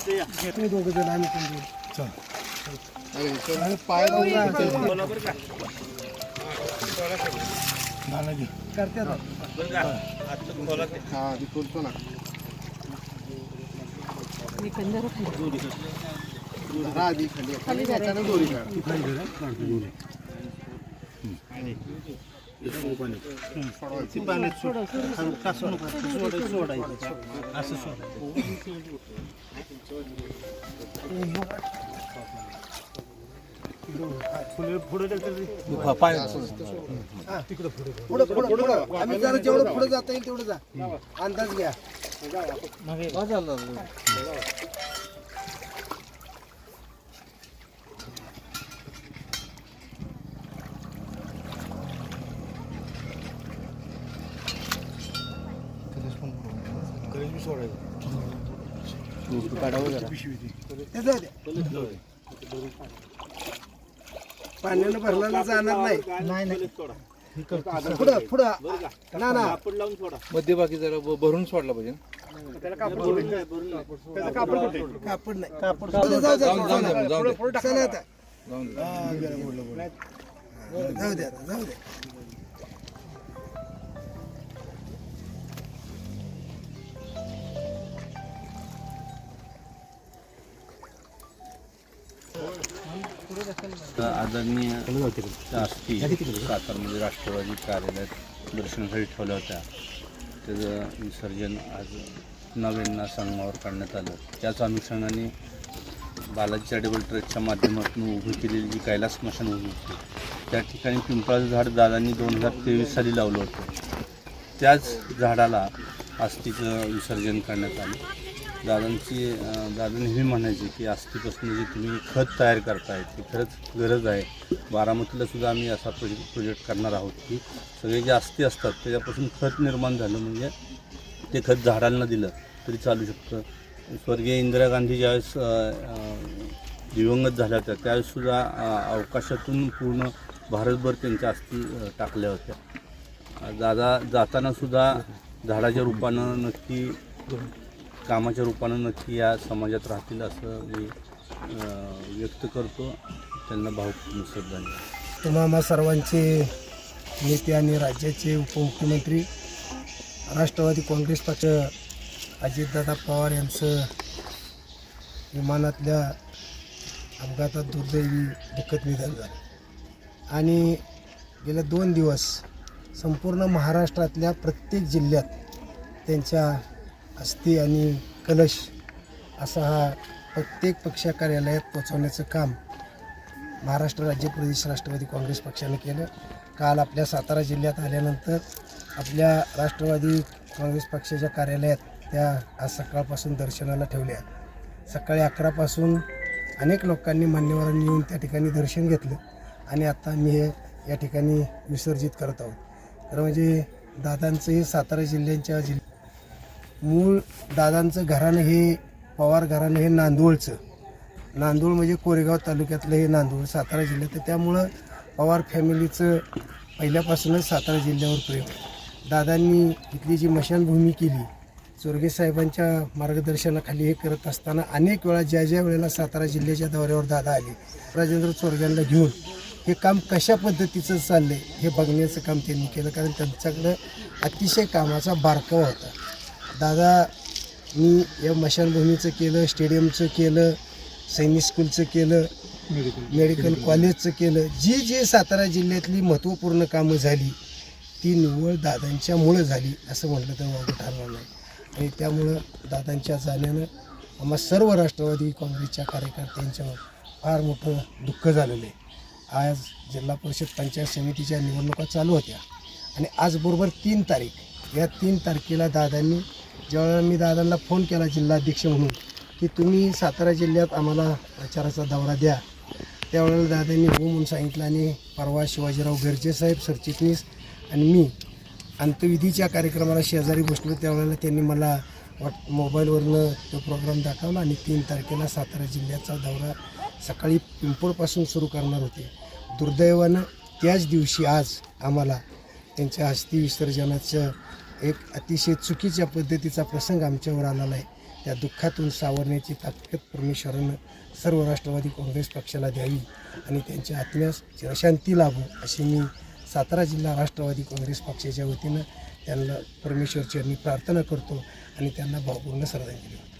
तुम्ही दोघं जण आम्ही पण दोघं. चल पाय करते ना. खाली जाताना दोरी आम्ही जरा जेवढं पुढे जाता येईल तेवढं जा. अंदाज घ्या. पाण्यानं भरला जाणार नाही. पुढं पुढं ना ना मध्यभागी जरा भरून सोडला पाहिजे. कापड नाही. जाऊ द्या जाऊ द्या. आदरणीय आस्थी सातारमध्ये राष्ट्रवादी कार्यालयात दर्शनासाठी ठेवल्या होत्या. त्याचं विसर्जन आज 9 संगमावर काढण्यात आलं. त्याच अनुषंगाने बालाजी चॅरिटेबल ट्रस्टच्या माध्यमातून उभी केलेली जी कैलास स्मशानभूमी होती त्या ठिकाणी पिंपळाचं झाड दादांनी 2023 साली लावलं होतं. त्याच झाडाला अस्थिचं विसर्जन करण्यात आलं. दादा नेहमी म्हणायचे की अस्थिपासून जे तुम्ही खत तयार करताय ती खरंच गरज आहे. बारामतीला सुद्धा आम्ही असा प्रोजेक्ट करणार आहोत की सगळे जे अस्थी असतात त्याच्यापासून खत निर्माण झालं म्हणजे ते खत झाडांना दिलं तरी चालू शकतं. स्वर्गीय इंदिरा गांधी ज्यावेळेस दिवंगत झाल्या होत्या त्यावेळेससुद्धा अवकाशातून पूर्ण भारतभर त्यांच्या अस्थी टाकल्या होत्या. दादा जातानासुद्धा झाडाच्या रूपानं नक्की कामाच्या रूपानं नक्की या समाजात राहतील असं मी व्यक्त करतो. त्यांना भावपूर्ण श्रद्धांजली. तुम्हा सर्वांचे नेते आणि राज्याचे उपमुख्यमंत्री राष्ट्रवादी काँग्रेस पक्ष अजितदादा पवार यांचं विमानातल्या अपघातात दुर्दैवी दुःखद निधन झालं आणि गेल्या 2 दिवस संपूर्ण महाराष्ट्रातल्या प्रत्येक जिल्ह्यात त्यांच्या अस्थी आणि कलश असा हा प्रत्येक पक्ष कार्यालयात पोचवण्याचं काम महाराष्ट्र राज्य प्रदेश राष्ट्रवादी काँग्रेस पक्षाने केलं. काल आपल्या सातारा जिल्ह्यात आल्यानंतर आपल्या राष्ट्रवादी काँग्रेस पक्षाच्या कार्यालयात त्या आज सकाळपासून दर्शनाला ठेवल्या. सकाळी 11 अनेक लोकांनी मान्यवरांनी येऊन त्या ठिकाणी दर्शन घेतलं आणि आता आम्ही हे या ठिकाणी विसर्जित करत आहोत. तर म्हणजे दादांचं हे सातारा जिल्ह्यांच्या मूळ दादांचं घराणं हे पवार घराणं हे नांदूळ म्हणजे कोरेगाव तालुक्यातलं हे नांदूळ सातारा जिल्ह्यात. तर त्यामुळं पवार फॅमिलीचं पहिल्यापासूनच सातारा जिल्ह्यावर प्रेम. दादांनी इथली जी मशानभूमी केली स्वर्गीय साहेबांच्या मार्गदर्शनाखाली हे करत असताना अनेक वेळा ज्या वेळेला सातारा जिल्ह्याच्या दौऱ्यावर दादा आले राजेंद्र चोरग्यांना घेऊन हे काम कशा पद्धतीचं चाललं आहे हे बघण्याचं काम त्यांनी केलं. कारण त्यांच्याकडं अतिशय कामाचा बारकावा होता. दादा मी या मशानभूमीचं केलं, स्टेडियमचं केलं, सैनिक स्कूलचं केलं, मेडिकल कॉलेजचं केलं. जी सातारा जिल्ह्यातली महत्त्वपूर्ण कामं झाली ती निव्वळ दादांच्यामुळं झाली असं म्हटलं तर वावगं ठरणार नाही. आणि त्यामुळं दादांच्या जाण्यानं आम्हा सर्व राष्ट्रवादी काँग्रेसच्या कार्यकर्त्यांच्यावर फार मोठं दुःख झालेलं आहे. आज जिल्हा परिषद पंचायत समितीच्या निवडणुका चालू होत्या आणि आज बरोबर 3 तारीख या 3 तारखेला दादांनी ज्यावेळेला मी दादांना फोन केला जिल्हाध्यक्ष म्हणून की तुम्ही सातारा जिल्ह्यात आम्हाला प्रचाराचा दौरा द्या त्यावेळेला दादांनी हो म्हणून सांगितलं. आणि परवा शिवाजीराव गर्जे साहेब सरचिटणीस आणि मी अंत्यविधीच्या कार्यक्रमाला शेजारी बसलो त्यावेळेला त्यांनी मला मोबाईलवरनं तो प्रोग्राम दाखवला आणि 3 तारखेला सातारा जिल्ह्याचा दौरा सकाळी पिंपळपासून सुरू करणार होते. दुर्दैवानं त्याच दिवशी आज आम्हाला त्यांच्या अस्थी विसर्जनाचं एक अतिशय चुकीच्या पद्धतीचा प्रसंग आमच्यावर आलेला आहे. त्या दुःखातून सावरण्याची ताकद परमेश्वरानं सर्व राष्ट्रवादी काँग्रेस पक्षाला द्यावी आणि त्यांच्या आत्म्यास चिरशांती लाभो अशी मी सातारा जिल्हा राष्ट्रवादी काँग्रेस पक्षाच्या वतीनं त्यांना परमेश्वरचरणी प्रार्थना करतो आणि त्यांना भावपूर्ण श्रद्धांजली देतो.